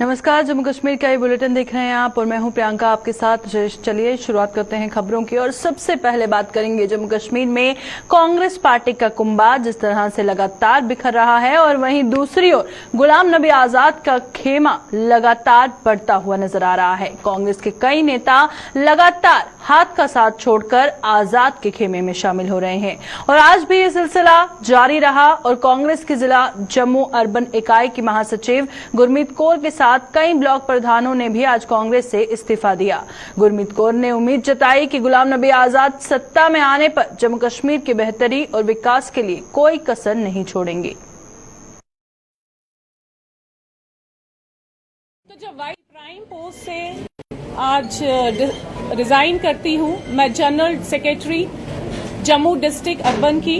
नमस्कार, जम्मू कश्मीर का ये बुलेटिन देख रहे हैं आप और मैं हूं प्रियंका आपके साथ। चलिए शुरुआत करते हैं खबरों की और सबसे पहले बात करेंगे जम्मू कश्मीर में कांग्रेस पार्टी का कुंभा जिस तरह से लगातार बिखर रहा है और वहीं दूसरी ओर गुलाम नबी आजाद का खेमा लगातार बढ़ता हुआ नजर आ रहा है। कांग्रेस के कई नेता लगातार हाथ का साथ छोड़कर आजाद के खेमे में शामिल हो रहे हैं और आज भी ये सिलसिला जारी रहा और कांग्रेस की जिला जम्मू अर्बन इकाई की महासचिव गुरमीत कौर के साथ कई ब्लॉक प्रधानों ने भी आज कांग्रेस से इस्तीफा दिया। गुरमीत कौर ने उम्मीद जताई कि गुलाम नबी आजाद सत्ता में आने पर जम्मू कश्मीर की बेहतरी और विकास के लिए कोई कसर नहीं छोड़ेंगे। तो जब वाइस प्राइम पोस्ट से आज रिजाइन करती हूं, मैं general secretary Jammu district urban की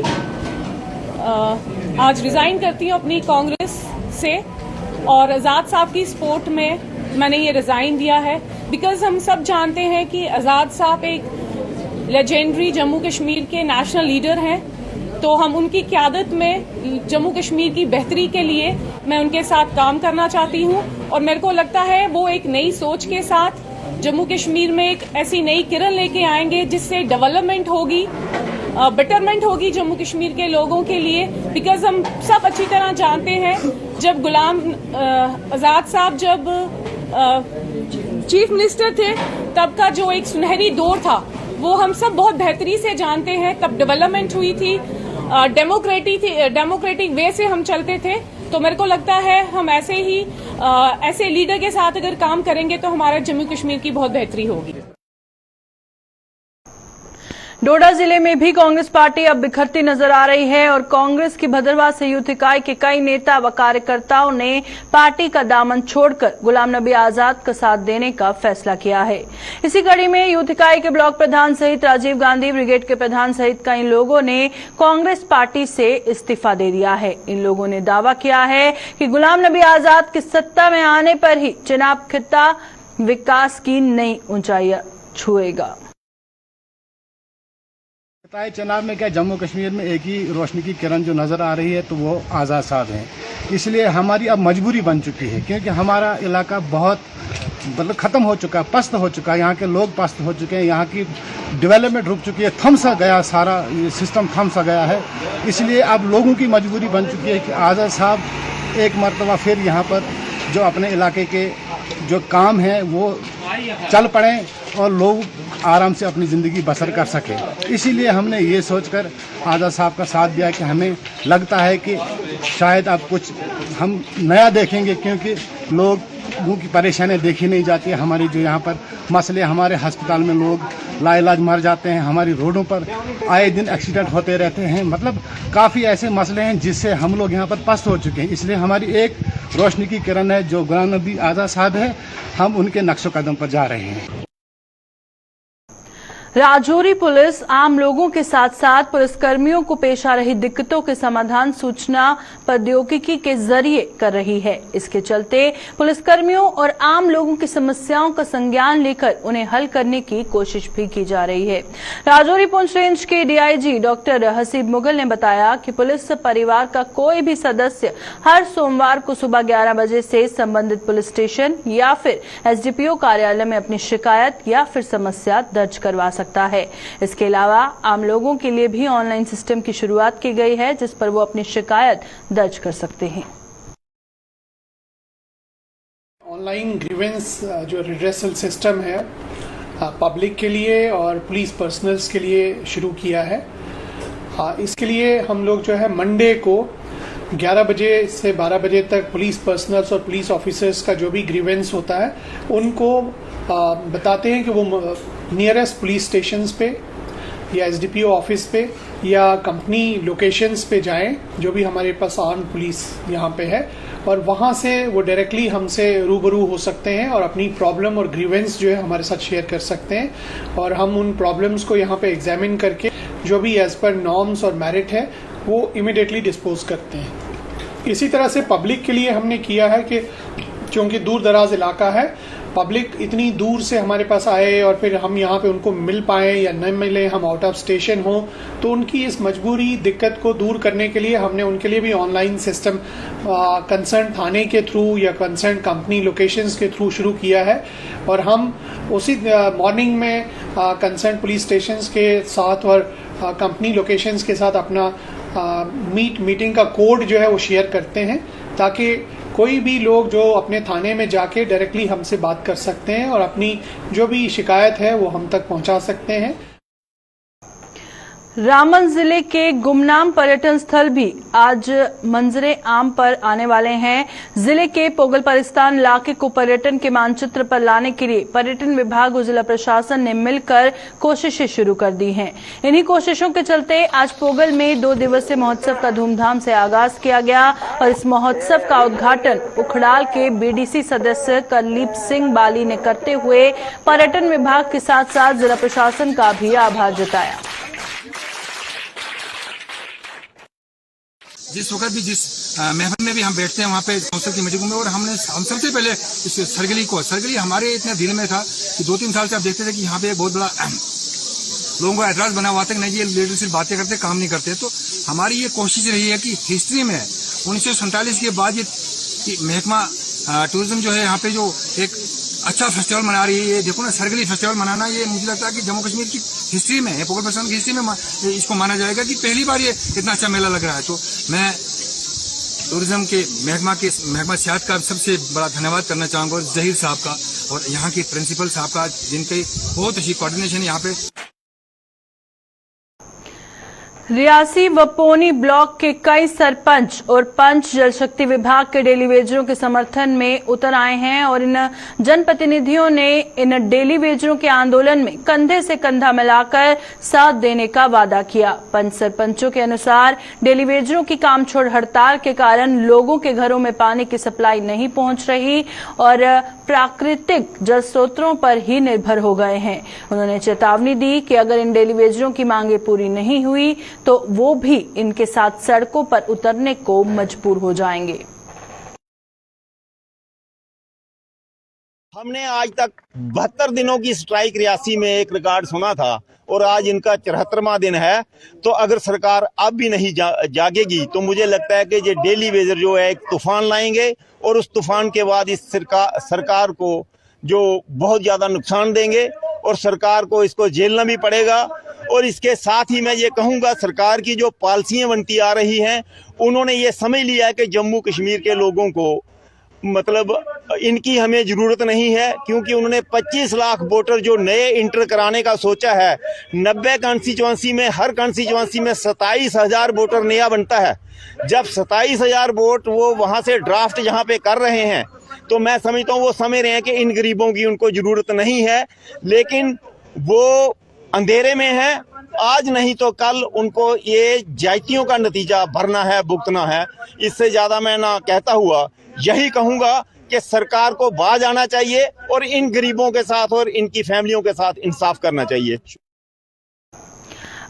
आज रिजाइन करती हूं अपनी कांग्रेस से और आजाद साहब की सपोर्ट में मैंने ये रिजाइन दिया है। बिकॉज हम सब जानते हैं कि आजाद साहब एक लेजेंडरी जम्मू कश्मीर के नेशनल लीडर हैं, तो हम उनकी क़यादत में जम्मू कश्मीर की बेहतरी के लिए मैं उनके साथ काम करना चाहती हूं और मेरे को लगता है वो एक नई सोच के साथ जम्मू कश्मीर में एक ऐसी नई किरण लेके आएंगे जिससे डेवलपमेंट होगी, बेटरमेंट होगी जम्मू कश्मीर के लोगों के लिए। बिकॉज हम सब अच्छी तरह जानते हैं जब गुलाम आजाद साहब जब चीफ मिनिस्टर थे तब का जो एक सुनहरी दौर था वो हम सब बहुत बेहतरी से जानते हैं। तब डेवलपमेंट हुई थी, डेमोक्रेटिक वे से हम चलते थे। तो मेरे को लगता है हम ऐसे लीडर के साथ अगर काम करेंगे तो हमारे जम्मू कश्मीर की बहुत बेहतरी होगी। डोडा जिले में भी कांग्रेस पार्टी अब बिखरती नजर आ रही है और कांग्रेस की भद्रवाह से यूथ इकाई के कई नेता व कार्यकर्ताओं ने पार्टी का दामन छोड़कर गुलाम नबी आजाद का साथ देने का फैसला किया है। इसी कड़ी में यूथ इकाई के ब्लॉक प्रधान सहित राजीव गांधी ब्रिगेड के प्रधान सहित कई लोगों ने कांग्रेस पार्टी से इस्तीफा दे दिया है। इन लोगों ने दावा किया है कि गुलाम नबी आजाद की सत्ता में आने पर ही चुनाव खित्ता विकास की नई ऊंचाइयां छुएगा। चुनाव में क्या जम्मू कश्मीर में एक ही रोशनी की किरण जो नज़र आ रही है तो वो आज़ाद साहब हैं। इसलिए हमारी अब मजबूरी बन चुकी है क्योंकि हमारा इलाका बहुत मतलब ख़त्म हो चुका है, पस्त हो चुका है, यहाँ के लोग पस्त हो चुके हैं, यहाँ की डेवलपमेंट रुक चुकी है, थम सा गया, सारा ये सिस्टम थम सा गया है। इसलिए अब लोगों की मजबूरी बन चुकी है कि आज़ाद साहब एक मरतबा फिर यहाँ पर जो अपने इलाके के जो काम है वो चल पड़े और लोग आराम से अपनी ज़िंदगी बसर कर सके। इसीलिए हमने ये सोचकर आज़ाद साहब का साथ दिया कि हमें लगता है कि शायद अब कुछ हम नया देखेंगे क्योंकि लोगों की परेशानियाँ देखी नहीं जाती। हमारी जो यहाँ पर मसले, हमारे अस्पताल में लोग लाइलाज मर जाते हैं, हमारी रोडों पर आए दिन एक्सीडेंट होते रहते हैं, मतलब काफ़ी ऐसे मसले हैं जिससे हम लोग यहाँ पर पस्त हो चुके हैं। इसलिए हमारी एक रोशनी की किरण है जो गुलाम नबी आज़ाद साहब है, हम उनके नक्शो कदम पर जा रहे हैं। राजौरी पुलिस आम लोगों के साथ साथ पुलिसकर्मियों को पेश आ रही दिक्कतों के समाधान सूचना प्रौद्योगिकी के जरिए कर रही है। इसके चलते पुलिसकर्मियों और आम लोगों की समस्याओं का संज्ञान लेकर उन्हें हल करने की कोशिश भी की जा रही है। राजौरी पुंछ रेंज के डीआईजी डॉक्टर हसीब मुगल ने बताया कि पुलिस परिवार का कोई भी सदस्य हर सोमवार को सुबह 11 बजे से संबंधित पुलिस स्टेशन या फिर एसडीपीओ कार्यालय में अपनी शिकायत या फिर समस्या दर्ज करवा सकता है। इसके अलावा आम लोगों के लिए भी ऑनलाइन सिस्टम की शुरुआत की गई है जिस पर वो अपनी शिकायत दर्ज कर सकते हैं। ऑनलाइन ग्रीवेंस जो रिड्रेसल सिस्टम है पब्लिक के लिए और पुलिस पर्सनल्स के लिए शुरू किया है। इसके लिए हम लोग जो है मंडे को 11 बजे से 12 बजे तक पुलिस पर्सनल्स और पुलिस ऑफिसर्स का जो भी ग्रीवेंस होता है उनको बताते हैं कि वो नियरेस्ट पुलिस स्टेशंस पे या एसडीपीओ ऑफिस पे या कंपनी लोकेशंस पे जाएं जो भी हमारे पास आर्म्ड पुलिस यहाँ पे है और वहाँ से वो डायरेक्टली हमसे रूबरू हो सकते हैं और अपनी प्रॉब्लम और ग्रीवेंस जो है हमारे साथ शेयर कर सकते हैं और हम उन प्रॉब्लम्स को यहाँ पे एग्जामिन करके जो भी एज पर नॉर्म्स और मेरिट है वो इमिडिएटली डिस्पोज करते हैं। इसी तरह से पब्लिक के लिए हमने किया है कि क्योंकि दूर दराज इलाका है पब्लिक इतनी दूर से हमारे पास आए और फिर हम यहाँ पे उनको मिल पाए या न मिले, हम आउट ऑफ स्टेशन हो, तो उनकी इस मजबूरी दिक्कत को दूर करने के लिए हमने उनके लिए भी ऑनलाइन सिस्टम कंसर्न थाने के थ्रू या कंसर्न कंपनी लोकेशंस के थ्रू शुरू किया है। और हम उसी मॉर्निंग में कंसर्न पुलिस स्टेशंस के साथ और कंपनी लोकेशंस के साथ अपना मीटिंग का कोड जो है वो शेयर करते हैं, ताकि कोई भी लोग जो अपने थाने में जाके डायरेक्टली हमसे बात कर सकते हैं और अपनी जो भी शिकायत है वो हम तक पहुंचा सकते हैं। रामबन जिले के गुमनाम पर्यटन स्थल भी आज मंजरे आम पर आने वाले हैं। जिले के पोगल परिस्तान इलाके को पर्यटन के मानचित्र पर लाने के लिए पर्यटन विभाग और जिला प्रशासन ने मिलकर कोशिशें शुरू कर दी हैं। इन्हीं कोशिशों के चलते आज पोगल में 2 दिवसीय महोत्सव का धूमधाम से आगाज किया गया और इस महोत्सव का उद्घाटन उखड़ाल के बीडीसी सदस्य करलीप सिंह बाली ने करते हुए पर्यटन विभाग के साथ साथ जिला प्रशासन का भी आभार जताया। जिस वक्त भी जिस महफिल में भी हम बैठते हैं वहाँ पे काउंसिल की मीटिंग में, और हम सबसे पहले इस सरगली हमारे इतने दिल में था कि 2-3 साल से आप देखते थे कि यहाँ पे एक बहुत बड़ा लोगों का एतराज बना हुआ था कि नहीं ये लीडर सिर्फ बातें करते काम नहीं करते। तो हमारी ये कोशिश रही है कि हिस्ट्री में 1947 के बाद ये महकमा टूरिज्म जो है यहाँ पे जो एक अच्छा फेस्टिवल मना रही है। देखो ना, सरगली फेस्टिवल मनाना, ये मुझे लगता है कि जम्मू कश्मीर की हिस्ट्री में, पोगल परिस्तान की हिस्ट्री में इसको माना जाएगा कि पहली बार ये इतना अच्छा मेला लग रहा है। तो मैं टूरिज्म के महकमा सियाहत का सबसे बड़ा धन्यवाद करना चाहूंगा, जहीर साहब का और यहाँ के प्रिंसिपल साहब का, जिनके बहुत अच्छी कोऑर्डिनेशन यहाँ पे। रियासी व पोनी ब्लॉक के कई सरपंच और पंच जल शक्ति विभाग के डेली वेजरों के समर्थन में उतर आए हैं और इन जनप्रतिनिधियों ने इन डेली वेजरों के आंदोलन में कंधे से कंधा मिलाकर साथ देने का वादा किया। पंच सरपंचों के अनुसार डेली वेजरों की काम छोड़ हड़ताल के कारण लोगों के घरों में पानी की सप्लाई नहीं पहुंच रही और प्राकृतिक जल स्रोतों पर ही निर्भर हो गए हैं। उन्होंने चेतावनी दी कि अगर इन डेली वेजरों की मांगे पूरी नहीं हुई तो वो भी इनके साथ सड़कों पर उतरने को मजबूर हो जाएंगे। हमने आज तक 72 दिनों की स्ट्राइक रियासी में एक रिकॉर्ड सुना था और आज इनका 74वां दिन है। तो अगर सरकार अब भी नहीं जागेगी तो मुझे लगता है कि ये डेली वेजर जो है एक तूफान लाएंगे और उस तूफान के बाद इस सरकार को जो बहुत ज्यादा नुकसान देंगे और सरकार को इसको झेलना भी पड़ेगा। और इसके साथ ही मैं ये कहूंगा, सरकार की जो पॉलिसियां बनती आ रही हैं, उन्होंने ये समझ लिया है कि जम्मू कश्मीर के लोगों को मतलब इनकी हमें जरूरत नहीं है, क्योंकि उन्होंने 25 लाख वोटर जो नए इंटर कराने का सोचा है। 90 कॉन्स्टिट्यूंसी में, हर कॉन्स्टिट्यूंसी में 27,000 वोटर नया बनता है। जब 27,000 वोट वो वहां से ड्राफ्ट यहाँ पे कर रहे हैं, तो मैं समझता हूँ वो समझ रहे हैं कि इन गरीबों की उनको जरूरत नहीं है, लेकिन वो अंधेरे में है। आज नहीं तो कल उनको ये जायतियों का नतीजा भरना है, भुगतना है। इससे ज्यादा मैं ना कहता हुआ यही कहूंगा कि सरकार को बाज आना चाहिए और इन गरीबों के साथ और इनकी फैमिलियों के साथ इंसाफ करना चाहिए।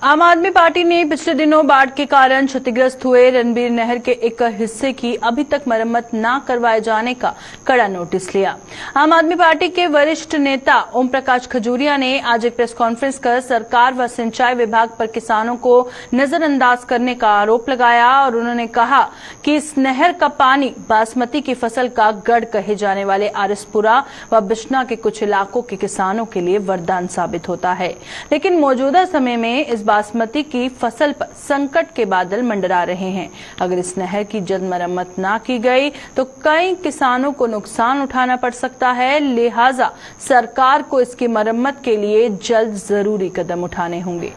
आम आदमी पार्टी ने पिछले दिनों बाढ़ के कारण क्षतिग्रस्त हुए रणबीर नहर के एक हिस्से की अभी तक मरम्मत न करवाए जाने का कड़ा नोटिस लिया। आम आदमी पार्टी के वरिष्ठ नेता ओम प्रकाश खजूरिया ने आज एक प्रेस कॉन्फ्रेंस कर सरकार व सिंचाई विभाग पर किसानों को नजरअंदाज करने का आरोप लगाया और उन्होंने कहा कि इस नहर का पानी बासमती की फसल का गढ़ कहे जाने वाले आरएसपुरा व बिश्ना के कुछ इलाकों के किसानों के लिए वरदान साबित होता है, लेकिन मौजूदा समय में इस बासमती की फसल पर संकट के बादल मंडरा रहे हैं। अगर इस नहर की जल्द मरम्मत न की गई तो कई किसानों को नुकसान उठाना पड़ सकता है, लिहाजा सरकार को इसकी मरम्मत के लिए जल्द जरूरी कदम उठाने होंगे।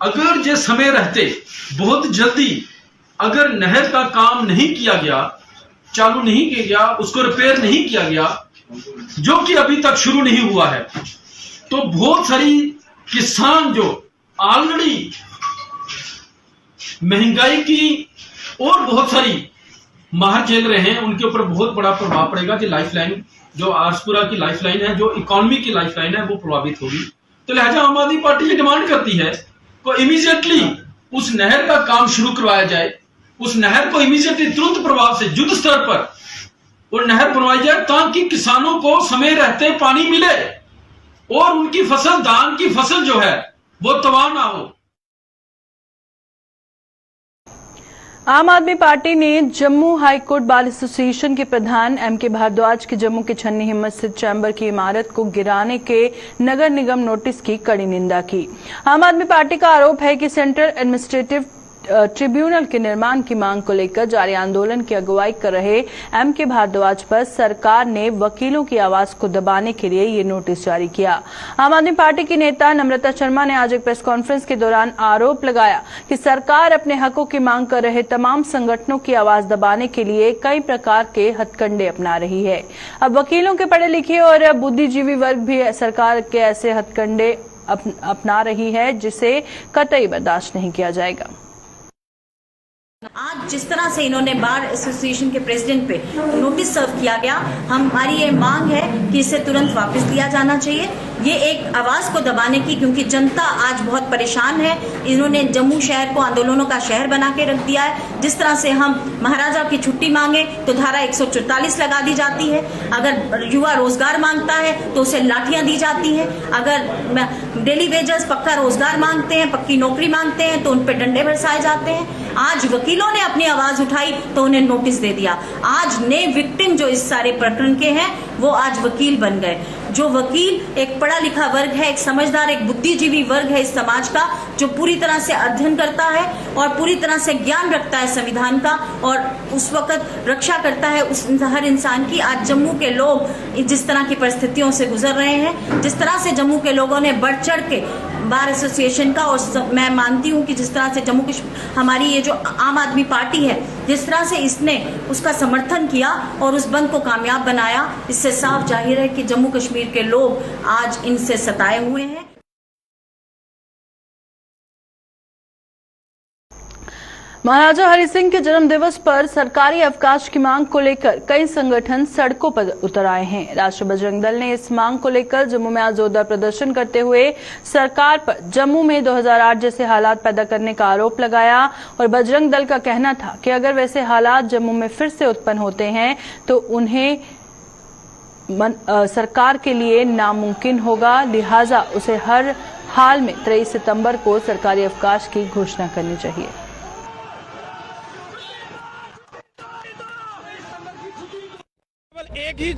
अगर ये समय रहते बहुत जल्दी अगर नहर का काम नहीं किया गया, चालू नहीं किया गया, उसको रिपेयर नहीं किया गया, जो कि अभी तक शुरू नहीं हुआ है, तो बहुत सारी किसान जो ऑलरेडी महंगाई की और बहुत सारी मार झेल रहे हैं, उनके ऊपर बहुत बड़ा प्रभाव पड़ेगा कि लाइफलाइन जो आरएसपुरा की लाइफलाइन है, जो इकोनॉमी की लाइफलाइन है, वो प्रभावित होगी। तो लिहाजा आम आदमी पार्टी ये डिमांड करती है कि इमीडिएटली उस नहर का काम शुरू करवाया जाए उस नहर को इमीडिएटली तुरंत प्रभाव से युद्ध स्तर पर वो नहर बनवाई जाए ताकि किसानों को समय रहते पानी मिले और उनकी फसल, धान की फसल जो है वो तबाह ना हो। आम आदमी पार्टी ने Jammu high court bar association के प्रधान एम.के. भारद्वाज की जम्मू के छन्नी हिम्मत स्थित चैम्बर की इमारत को गिराने के नगर निगम नोटिस की कड़ी निंदा की। आम आदमी पार्टी का आरोप है कि सेंट्रल एडमिनिस्ट्रेटिव ट्रिब्यूनल के निर्माण की मांग को लेकर जारी आंदोलन की अगुवाई कर रहे एम.के. भारद्वाज पर सरकार ने वकीलों की आवाज को दबाने के लिए ये नोटिस जारी किया। आम आदमी पार्टी की नेता नम्रता शर्मा ने आज एक प्रेस कॉन्फ्रेंस के दौरान आरोप लगाया कि सरकार अपने हकों की मांग कर रहे तमाम संगठनों की आवाज दबाने के लिए कई प्रकार के हथकंडे अपना रही है। अब वकीलों के पढ़े लिखे और बुद्धिजीवी वर्ग भी सरकार के ऐसे हथकंडे अपना रही है जिसे कतई बर्दाश्त नहीं किया जाएगा। आज जिस तरह से इन्होंने बार एसोसिएशन के प्रेसिडेंट पे नोटिस सर्व किया गया, हमारी ये मांग है कि इसे तुरंत वापस लिया जाना चाहिए। ये एक आवाज को दबाने की, क्योंकि जनता आज बहुत परेशान है। इन्होंने जम्मू शहर को आंदोलनों का शहर बना के रख दिया है। जिस तरह से हम महाराजा की छुट्टी मांगे तो धारा 144 लगा दी जाती है, अगर युवा रोजगार मांगता है तो उसे लाठियां दी जाती हैं, अगर डेली वेजेस पक्का रोजगार मांगते हैं, पक्की नौकरी मांगते हैं तो उन पर डंडे बरसाए जाते हैं। आज वकीलों ने अपनी आवाज उठाई तो उन्हें नोटिस दे दिया। आज नए विक्टिम जो इस सारे प्रकरण के हैं वो आज वकील बन गए। जो वकील एक पढ़ा लिखा वर्ग है, एक समझदार, एक बुद्धिजीवी वर्ग है इस समाज का, जो पूरी तरह से अध्ययन करता है और पूरी तरह से ज्ञान रखता है संविधान का और उस वक्त रक्षा करता है उस हर इंसान की। आज जम्मू के लोग जिस तरह की परिस्थितियों से गुजर रहे हैं, जिस तरह से जम्मू के लोगों ने बढ़ चढ़ के बार एसोसिएशन का, और मैं मानती हूं कि जिस तरह से जम्मू कश्मीर हमारी ये जो आम आदमी पार्टी है, जिस तरह से इसने उसका समर्थन किया और उस बंद को कामयाब बनाया, इससे साफ जाहिर है कि जम्मू कश्मीर के लोग आज इनसे सताए हुए हैं। महाराजा हरि सिंह के जन्म दिवस पर सरकारी अवकाश की मांग को लेकर कई संगठन सड़कों पर उतर आए हैं। राष्ट्रीय बजरंग दल ने इस मांग को लेकर जम्मू में आज जोरदार प्रदर्शन करते हुए सरकार पर जम्मू में 2008 जैसे हालात पैदा करने का आरोप लगाया और बजरंग दल का कहना था कि अगर वैसे हालात जम्मू में फिर से उत्पन्न होते हैं तो उन्हें सरकार के लिए नामुमकिन होगा, लिहाजा उसे हर हाल में 23 सितंबर को सरकारी अवकाश की घोषणा करनी चाहिए। एक ही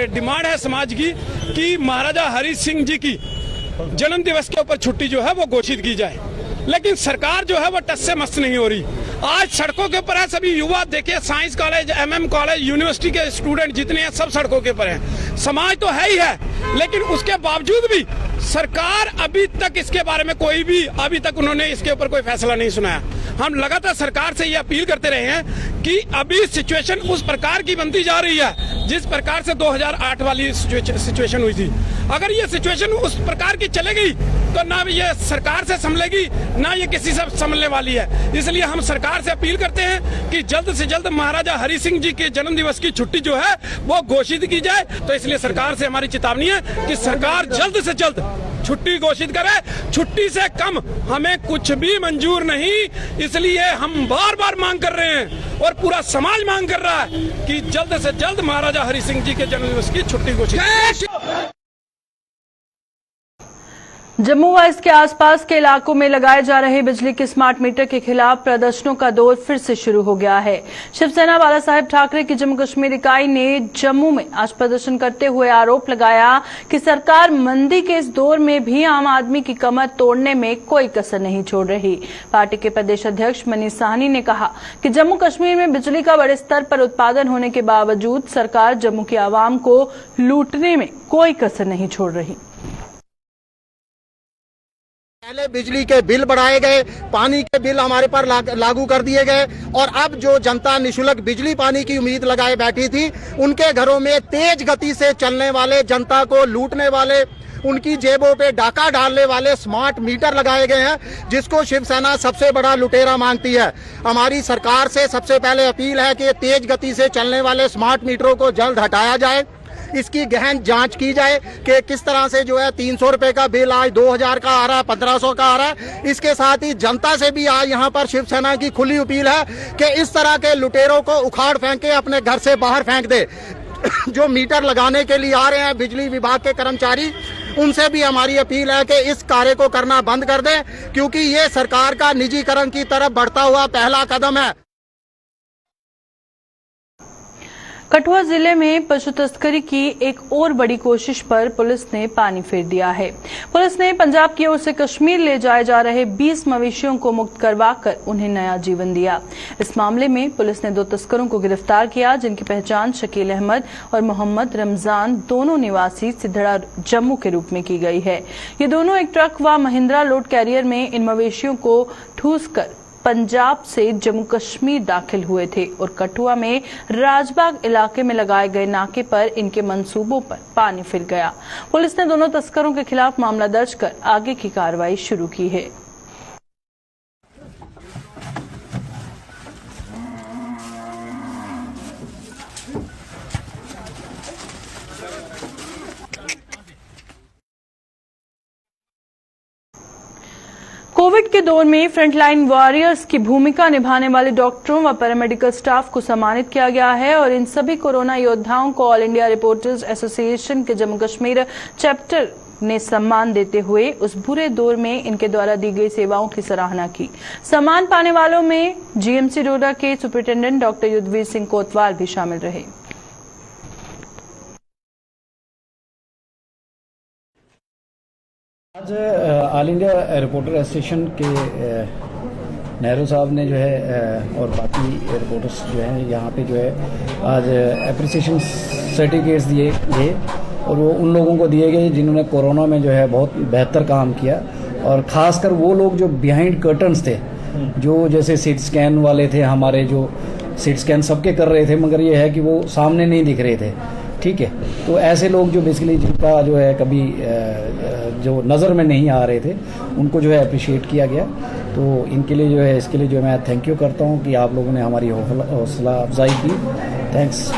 डिमांड है समाज की कि महाराजा हरि सिंह जी की जन्म दिवस के ऊपर छुट्टी जो है वो घोषित की जाए, लेकिन सरकार जो है वो टस से मस्त नहीं हो रही। आज सड़कों के ऊपर है सभी युवा, देखिए science college, MM college, university के स्टूडेंट जितने हैं सब सड़कों के ऊपर हैं। समाज तो है ही है, लेकिन उसके बावजूद भी सरकार अभी तक इसके बारे में अभी तक उन्होंने इसके ऊपर कोई फैसला नहीं सुनाया। हम लगातार सरकार से ये अपील करते रहे हैं कि अभी सिचुएशन उस प्रकार की बनती जा रही है जिस प्रकार से 2008 वाली सिचुएशन हुई थी। अगर ये सिचुएशन उस प्रकार की चलेगी तो ना ये सरकार से संभलेगी, ना ये किसी से संभलने वाली है। इसलिए हम सरकार से अपील करते हैं कि जल्द से जल्द महाराजा हरि सिंह जी के जन्म दिवस की छुट्टी जो है वो घोषित की जाए। तो इसलिए सरकार से हमारी चेतावनी है कि सरकार जल्द से जल्द छुट्टी घोषित करे। छुट्टी से कम हमें कुछ भी मंजूर नहीं, इसलिए हम बार बार मांग कर रहे हैं और पूरा समाज मांग कर रहा है कि जल्द से जल्द महाराजा हरि सिंह जी के जन्म दिवस की छुट्टी घोषित। जम्मू व इसके आसपास के इलाकों में लगाए जा रहे बिजली के स्मार्ट मीटर के खिलाफ प्रदर्शनों का दौर फिर से शुरू हो गया है। शिवसेना बाला साहेब ठाकरे की जम्मू कश्मीर इकाई ने जम्मू में आज प्रदर्शन करते हुए आरोप लगाया कि सरकार मंदी के इस दौर में भी आम आदमी की कमर तोड़ने में कोई कसर नहीं छोड़ रही। पार्टी के प्रदेश अध्यक्ष मनीष साहनी ने कहा कि जम्मू कश्मीर में बिजली का बड़े स्तर पर उत्पादन होने के बावजूद सरकार जम्मू की आवाम को लूटने में कोई कसर नहीं छोड़ रही। पहले बिजली के बिल बढ़ाए गए, पानी के बिल हमारे पर लागू कर दिए गए और अब जो जनता निशुल्क बिजली पानी की उम्मीद लगाए बैठी थी, उनके घरों में तेज गति से चलने वाले, जनता को लूटने वाले, उनकी जेबों पे डाका डालने वाले स्मार्ट मीटर लगाए गए हैं, जिसको शिवसेना सबसे बड़ा लुटेरा मांगती है। हमारी सरकार से सबसे पहले अपील है कि तेज गति से चलने वाले स्मार्ट मीटरों को जल्द हटाया जाए। इसकी गहन जांच की जाए कि किस तरह से जो है 300 रुपए का बिल आज 2000 का आ रहा है, 1500 का आ रहा है। इसके साथ ही जनता से भी आज यहाँ पर शिवसेना की खुली अपील है कि इस तरह के लुटेरों को उखाड़ फेंक के अपने घर से बाहर फेंक दे। जो मीटर लगाने के लिए आ रहे हैं बिजली विभाग के कर्मचारी, उनसे भी हमारी अपील है कि इस कार्य को करना बंद कर दें, क्योंकि ये सरकार का निजीकरण की तरफ बढ़ता हुआ पहला कदम है। कठुआ जिले में पशु तस्करी की एक और बड़ी कोशिश पर पुलिस ने पानी फेर दिया है। पुलिस ने पंजाब की ओर से कश्मीर ले जाए जा रहे 20 मवेशियों को मुक्त करवाकर उन्हें नया जीवन दिया। इस मामले में पुलिस ने 2 तस्करों को गिरफ्तार किया, जिनकी पहचान शकील अहमद और मोहम्मद रमजान, दोनों निवासी सिद्धड़ा जम्मू के रूप में की गई है। ये दोनों एक ट्रक व महिंद्रा लोड कैरियर में इन मवेशियों को ठूस कर पंजाब से जम्मू कश्मीर दाखिल हुए थे और कठुआ में राजबाग इलाके में लगाए गए नाके पर इनके मंसूबों पर पानी फिर गया। पुलिस ने दोनों तस्करों के खिलाफ मामला दर्ज कर आगे की कार्रवाई शुरू की है। कोविड के दौर में फ्रंटलाइन वॉरियर्स की भूमिका निभाने वाले डॉक्टरों व पैरामेडिकल स्टाफ को सम्मानित किया गया है और इन सभी कोरोना योद्धाओं को ऑल इंडिया रिपोर्टर्स एसोसिएशन के जम्मू कश्मीर चैप्टर ने सम्मान देते हुए उस बुरे दौर में इनके द्वारा दी गई सेवाओं की सराहना की। सम्मान पाने वालों में जीएमसी डोडा के सुपरिटेंडेंट डॉक्टर युद्धवीर सिंह कोतवाल भी शामिल रहे। आज ऑल इंडिया रिपोर्टर एसोसिएशन के नेहरू साहब ने जो है और बाकी रिपोर्टर्स जो हैं यहाँ पे जो है आज एप्रिसिएशन सर्टिफिकेट्स दिए गए और वो उन लोगों को दिए गए जिन्होंने कोरोना में जो है बहुत बेहतर काम किया और ख़ासकर वो लोग जो बिहाइंड कर्टन्स थे, जो जैसे सीटी स्कैन वाले थे हमारे, जो सीटी स्कैन सबके कर रहे थे मगर ये है कि वो सामने नहीं दिख रहे थे। ठीक है, तो ऐसे लोग जो बेसिकली जिनका जो है कभी जो नज़र में नहीं आ रहे थे उनको जो है अप्रिशिएट किया गया। तो इनके लिए जो है इसके लिए जो मैं थैंक यू करता हूँ कि आप लोगों ने हमारी हौसला अफजाई की। थैंक्स।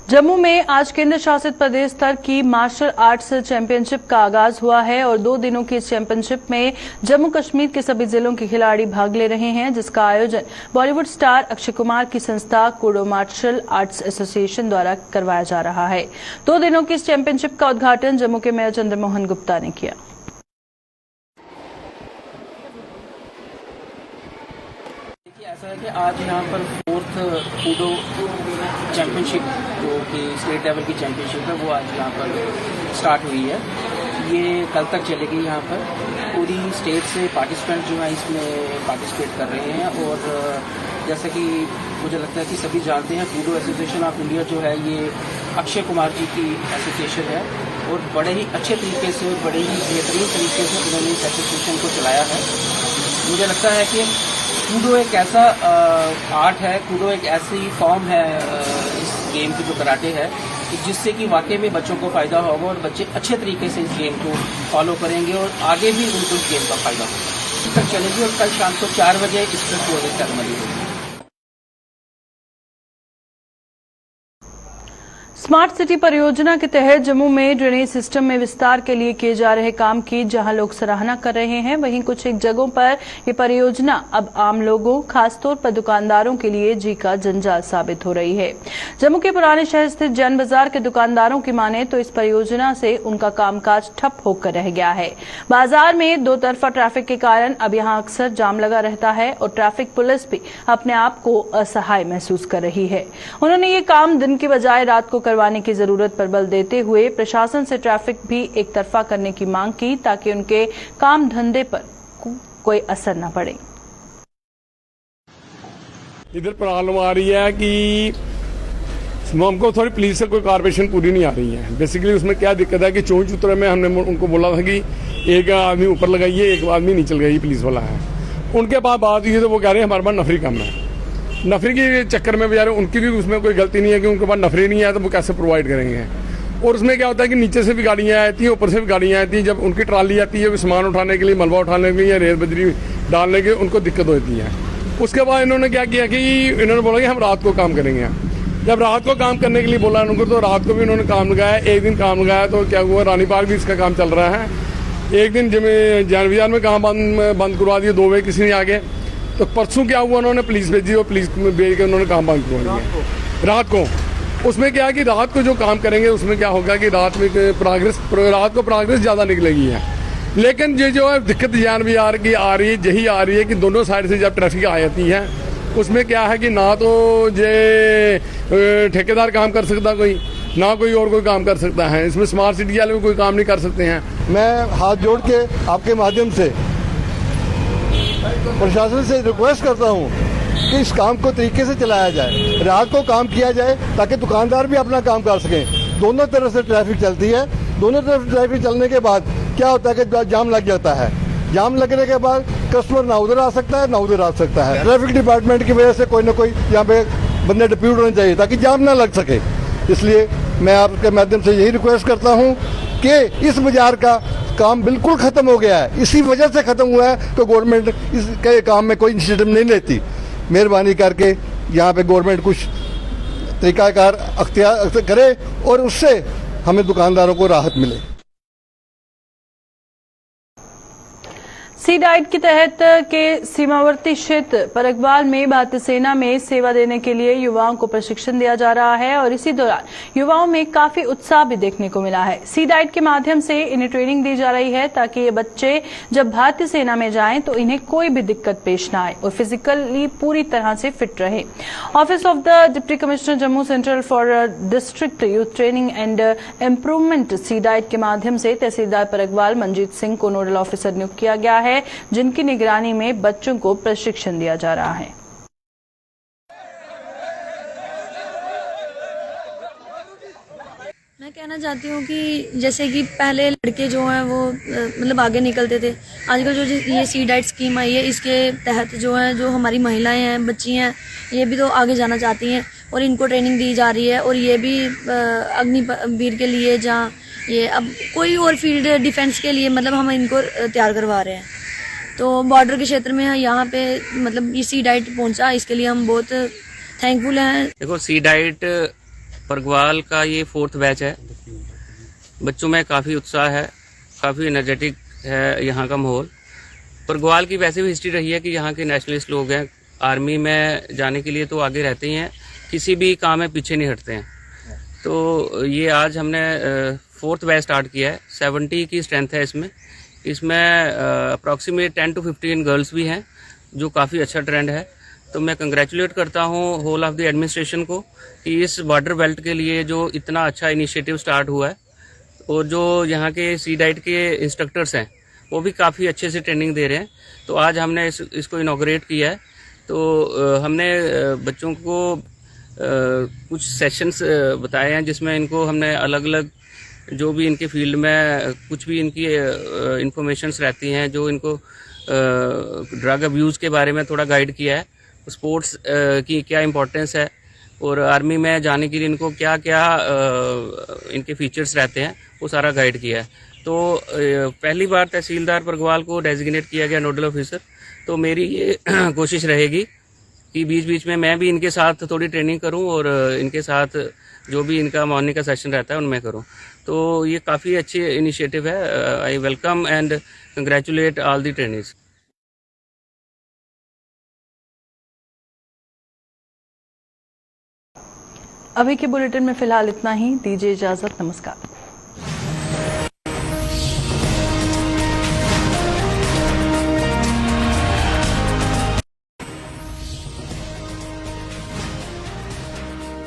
जम्मू में आज केंद्र शासित प्रदेश स्तर की मार्शल आर्ट्स चैंपियनशिप का आगाज हुआ है और 2 दिनों की इस चैंपियनशिप में जम्मू कश्मीर के सभी जिलों के खिलाड़ी भाग ले रहे हैं, जिसका आयोजन बॉलीवुड स्टार अक्षय कुमार की संस्था कूडो मार्शल आर्ट्स एसोसिएशन द्वारा करवाया जा रहा है। 2 दिनों की इस चैंपियनशिप का उद्घाटन जम्मू के मेयर चंद्रमोहन गुप्ता ने किया। ऐसा है कि आज यहाँ पर 4th कूडो चैंपियनशिप जो कि स्टेट लेवल की चैंपियनशिप है वो आज यहाँ पर स्टार्ट हुई है। ये कल तक चलेगी। यहाँ पर पूरी स्टेट से पार्टिसिपेंट जो है इसमें पार्टिसिपेट कर रहे हैं और जैसा कि मुझे लगता है कि सभी जानते हैं कूडो एसोसिएशन ऑफ इंडिया जो है ये अक्षय कुमार जी की एसोसिएशन है और बड़े ही अच्छे तरीके से और बड़े ही बेहतरीन तरीके से उन्होंने इस एसोसिएशन को चलाया है। मुझे लगता है कि कूडो एक ऐसा आर्ट है, कूडो एक ऐसी फॉर्म है इस गेम की जो कराटे है कि जिससे कि वाकई में बच्चों को फ़ायदा होगा और बच्चे अच्छे तरीके से इस गेम को फॉलो करेंगे और आगे भी उनको इस गेम का फ़ायदा होगा। तक चलेगी और कल शाम को 4 बजे इसका क्लोजिंग सेरेमनी होगी। स्मार्ट सिटी परियोजना के तहत जम्मू में ड्रेनेज सिस्टम में विस्तार के लिए किए जा रहे काम की जहां लोग सराहना कर रहे हैं, वहीं कुछ एक जगहों पर ये परियोजना अब आम लोगों, खासतौर पर दुकानदारों के लिए जी का जंजाल साबित हो रही है। जम्मू के पुराने शहर स्थित जैन बाजार के दुकानदारों की माने तो इस परियोजना से उनका कामकाज ठप होकर रह गया है। बाजार में 2 तरफा ट्रैफिक के कारण अब यहां अक्सर जाम लगा रहता है और ट्रैफिक पुलिस भी अपने आप को असहाय महसूस कर रही है। उन्होंने ये काम दिन की बजाय रात को करवाने की जरूरत पर बल देते हुए प्रशासन से ट्रैफिक भी एक तरफा करने की मांग की ताकि उनके काम धंधे पर कोई असर न पड़े। इधर प्रॉब्लम आ रही है कि हमको थोड़ी पुलिस से कोई कार्पोरेशन पूरी नहीं आ रही है। बेसिकली उसमें क्या दिक्कत है कि चौंच उतरे में हमने उनको बोला था कि एक आदमी ऊपर लगाइए, एक आदमी नीचे लगाइए, पुलिस वाला है। उनके पास बात हुई तो वो कह रहे हैं हमारे पास नफरी कम है। नफरी के चक्कर में बेचारे उनकी भी उसमें कोई गलती नहीं है कि उनके पास नफरी नहीं है तो वो कैसे प्रोवाइड करेंगे। और उसमें क्या होता है कि नीचे से भी गाड़ियाँ आती हैं, ऊपर से भी गाड़ियाँ आती हैं। जब उनकी ट्राली आती है सामान उठाने के लिए, मलबा उठाने के लिए या रेत बजरी डालने के, उनको दिक्कत होती है। उसके बाद इन्होंने क्या किया कि इन्होंने बोला कि हम रात को काम करेंगे। जब रात को काम करने के लिए बोला उनको तो रात को भी उन्होंने काम लगाया। एक दिन काम लगाया तो क्या हुआ, रानी बाग भी इसका काम चल रहा है। एक दिन जान बाजार में काम बंद करवा दिया, 2 बजे किसी नहीं आ गए। तो परसों क्या हुआ, उन्होंने पुलिस भेजी और पुलिस में भेज के उन्होंने काम बंद करवा दिया रात को। उसमें क्या है कि रात को जो काम करेंगे उसमें क्या होगा कि रात में रात को प्रोग्रेस ज़्यादा निकलेगी है। लेकिन ये जो है दिक्कत जान बाजार की आ रही है, यही आ रही है कि दोनों साइड से जब ट्रैफिक आ जाती है उसमें क्या है कि ना तो ये ठेकेदार काम कर सकता कोई, ना कोई और कोई काम कर सकता है। इसमें स्मार्ट सिटी वाले कोई काम नहीं कर सकते हैं। मैं हाथ जोड़ के आपके माध्यम से प्रशासन से रिक्वेस्ट करता हूं कि इस काम को तरीके से चलाया जाए, रात को काम किया जाए ताकि दुकानदार भी अपना काम कर सकें। दोनों तरफ से ट्रैफिक चलती है, दोनों तरफ ट्रैफिक चलने के बाद क्या होता है कि जाम लग जाता है। जाम लगने के बाद कस्टमर ना उधर आ सकता है ना उधर आ सकता है। ट्रैफिक डिपार्टमेंट की वजह से कोई ना कोई यहाँ पे बंदे डिप्यूट होने चाहिए ताकि जाम ना लग सके। इसलिए मैं आपके माध्यम से यही रिक्वेस्ट करता हूँ कि इस बाजार का काम बिल्कुल खत्म हो गया है। इसी वजह से खत्म हुआ है कि गवर्नमेंट इसके काम में कोई इनिशिएटिव नहीं लेती। मेहरबानी करके यहाँ पे गवर्नमेंट कुछ तरीकाकार अख्तियार करे और उससे हमें दुकानदारों को राहत मिले। सी डाइट के तहत के सीमावर्ती क्षेत्र परगवाल में भारतीय सेना में सेवा देने के लिए युवाओं को प्रशिक्षण दिया जा रहा है और इसी दौरान युवाओं में काफी उत्साह भी देखने को मिला है। सी डाइट के माध्यम से इन्हें ट्रेनिंग दी जा रही है ताकि ये बच्चे जब भारतीय सेना में जाएं तो इन्हें कोई भी दिक्कत पेश ना आए और फिजिकली पूरी तरह से फिट रहे। Office of the deputy commissioner Jammu central for district youth training and improvement C diet के माध्यम से तहसीलदार परगवाल मंजीत सिंह को नोडल ऑफिसर नियुक्त किया गया है, जिनकी निगरानी में बच्चों को प्रशिक्षण दिया जा रहा है। मैं कहना चाहती हूँ कि जैसे कि पहले लड़के जो हैं वो मतलब आगे निकलते थे, आजकल जो ये सी डाइट स्कीम आई है इसके तहत जो है जो हमारी महिलाएं हैं, बच्ची हैं, ये भी तो आगे जाना चाहती हैं और इनको ट्रेनिंग दी जा रही है। और ये भी अग्निवीर के लिए जहाँ ये अब कोई और फील्ड डिफेंस के लिए मतलब हम इनको तैयार करवा रहे हैं। तो बॉर्डर के क्षेत्र में यहाँ पे मतलब ये सी डाइट पहुँचा, इसके लिए हम बहुत थैंकफुल हैं। देखो सी डाइट परगवाल का ये 4th बैच है। बच्चों में काफ़ी उत्साह है, काफ़ी एनर्जेटिक है यहाँ का माहौल। परगवाल की वैसे भी हिस्ट्री रही है कि यहाँ के नेशनलिस्ट लोग हैं, आर्मी में जाने के लिए तो आगे रहते ही हैं, किसी भी काम में पीछे नहीं हटते हैं। तो ये आज हमने 4th बैच स्टार्ट किया है। 70 की स्ट्रेंथ है इसमें अप्रॉक्सीमेट 10 to 15 गर्ल्स भी हैं, जो काफ़ी अच्छा ट्रेंड है। तो मैं कंग्रेचुलेट करता हूँ होल ऑफ द एडमिनिस्ट्रेशन को कि इस बॉर्डर बेल्ट के लिए जो इतना अच्छा इनिशिएटिव स्टार्ट हुआ है और जो यहाँ के सी डाइट के इंस्ट्रक्टर्स हैं वो भी काफ़ी अच्छे से ट्रेनिंग दे रहे हैं। तो आज हमने इसको इनॉग्रेट किया है। तो हमने बच्चों को कुछ सेशंस बताए हैं जिसमें इनको हमने अलग अलग जो भी इनके फील्ड में कुछ भी इनकी इंफॉर्मेशंस रहती हैं, जो इनको ड्रग अब्यूज़ के बारे में थोड़ा गाइड किया है, स्पोर्ट्स की क्या इम्पोर्टेंस है और आर्मी में जाने के लिए इनको क्या क्या इनके फीचर्स रहते हैं वो सारा गाइड किया है। तो पहली बार तहसीलदार परगवाल को डेजिग्नेट किया गया नोडल ऑफिसर। तो मेरी ये कोशिश रहेगी कि बीच बीच में मैं भी इनके साथ थोड़ी ट्रेनिंग करूं और इनके साथ जो भी इनका मॉर्निंग का सेशन रहता है उनमें करूं। तो ये काफ़ी अच्छी इनिशिएटिव है। I welcome and congratulate all the trainings. अभी के बुलेटिन में फिलहाल इतना ही। दीजिए इजाजत। नमस्कार।